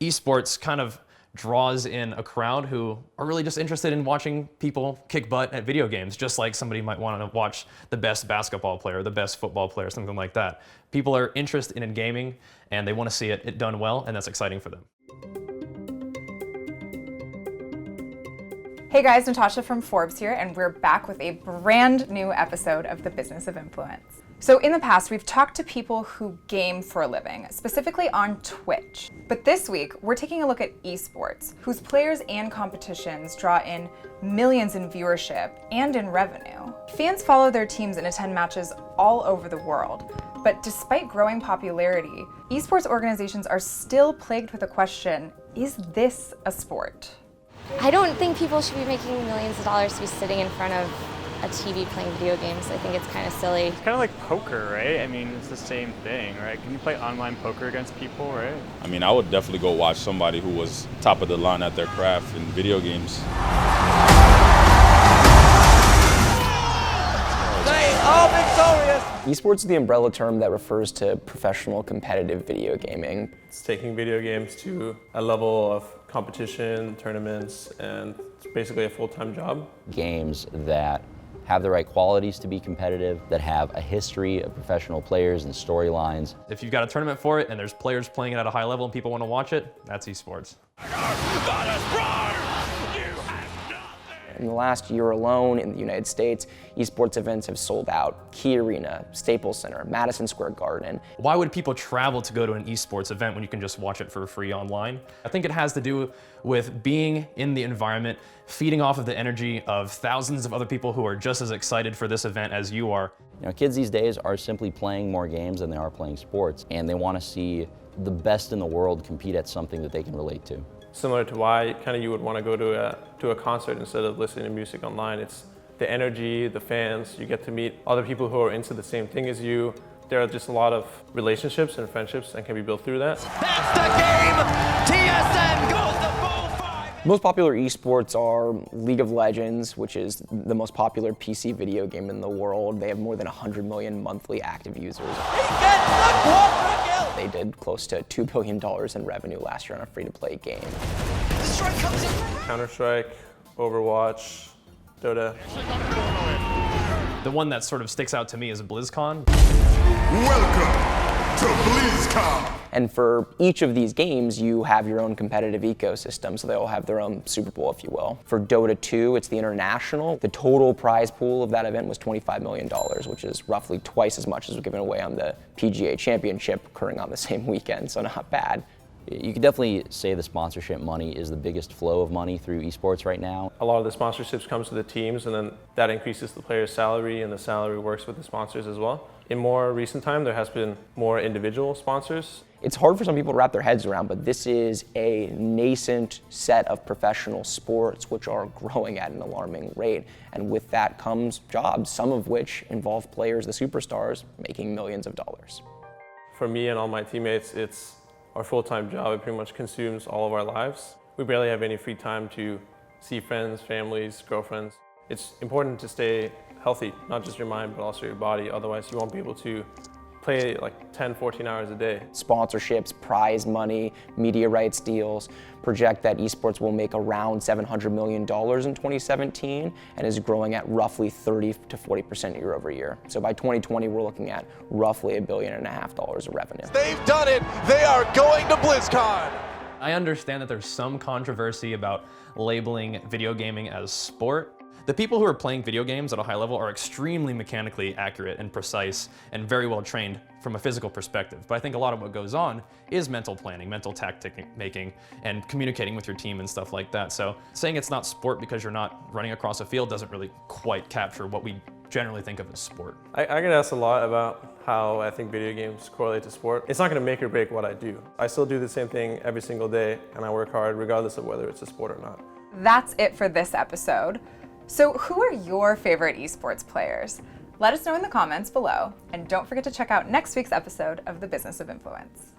Esports kind of draws in a crowd who are really just interested in watching people kick butt at video games, just like somebody might want to watch the best basketball player, the best football player, something like that. People are interested in gaming and they want to see it done well, and that's exciting for them. Hey guys, Natasha from Forbes here, and we're back with a brand new episode of The Business of Influence. So in the past, we've talked to people who game for a living, specifically on Twitch. But this week, we're taking a look at esports, whose players and competitions draw in millions in viewership and in revenue. Fans follow their teams and attend matches all over the world. But despite growing popularity, esports organizations are still plagued with the question, is this a sport? I don't think people should be making millions of dollars to be sitting in front of a TV playing video games. I think it's kind of silly. It's kind of like poker, right? I mean, it's the same thing, right? Can you play online poker against people, right? I mean, I would definitely go watch somebody who was top of the line at their craft in video games. They are victorious! Esports is the umbrella term that refers to professional competitive video gaming. It's taking video games to a level of competition, tournaments, and it's basically a full-time job. Games that have the right qualities to be competitive, that have a history of professional players and storylines. If you've got a tournament for it and there's players playing it at a high level and people want to watch it, that's esports. In the last year alone in the United States, esports events have sold out. Key Arena, Staples Center, Madison Square Garden. Why would people travel to go to an esports event when you can just watch it for free online? I think it has to do with being in the environment, feeding off of the energy of thousands of other people who are just as excited for this event as you are. You know, kids these days are simply playing more games than they are playing sports, and they want to see the best in the world compete at something that they can relate to. Similar to why you would want to go to a concert instead of listening to music online. It's the energy, the fans, you get to meet other people who are into the same thing as you. There are just a lot of relationships and friendships that can be built through that. That's the game! TSM goes to 4-5! Most popular esports are League of Legends, which is the most popular PC video game in the world. They have more than 100 million monthly active users. He gets the quadra kill! They did close to $2 billion in revenue last year on a free-to-play game. The strike comes in. Counter-Strike, Overwatch, Dota. The one that sort of sticks out to me is BlizzCon. Welcome to BlizzCon! And for each of these games, you have your own competitive ecosystem, so they all have their own Super Bowl, if you will. For Dota 2, it's the international. The total prize pool of that event was $25 million, which is roughly twice as much as was given away on the PGA Championship occurring on the same weekend, so not bad. You could definitely say the sponsorship money is the biggest flow of money through esports right now. A lot of the sponsorships comes to the teams, and then that increases the player's salary, and the salary works with the sponsors as well. In more recent time, there has been more individual sponsors. It's hard for some people to wrap their heads around, but this is a nascent set of professional sports which are growing at an alarming rate. And with that comes jobs, some of which involve players, the superstars, making millions of dollars. For me and all my teammates, it's our full-time job. It pretty much consumes all of our lives. We barely have any free time to see friends, families, girlfriends. It's important to stay healthy, not just your mind, but also your body. Otherwise, you won't be able to play like 10, 14 hours a day. Sponsorships, prize money, media rights deals project that esports will make around $700 million in 2017 and is growing at roughly 30 to 40% year over year. So by 2020, we're looking at roughly $1.5 billion of revenue. They've done it! They are going to BlizzCon! I understand that there's some controversy about labeling video gaming as sport. The people who are playing video games at a high level are extremely mechanically accurate and precise and very well trained from a physical perspective. But I think a lot of what goes on is mental planning, mental tactic making, and communicating with your team and stuff like that. So saying it's not sport because you're not running across a field doesn't really quite capture what we generally think of as sport. I get asked a lot about how I think video games correlate to sport. It's not going to make or break what I do. I still do the same thing every single day, and I work hard regardless of whether it's a sport or not. That's it for this episode. So who are your favorite esports players? Let us know in the comments below, and don't forget to check out next week's episode of The Business of Influence.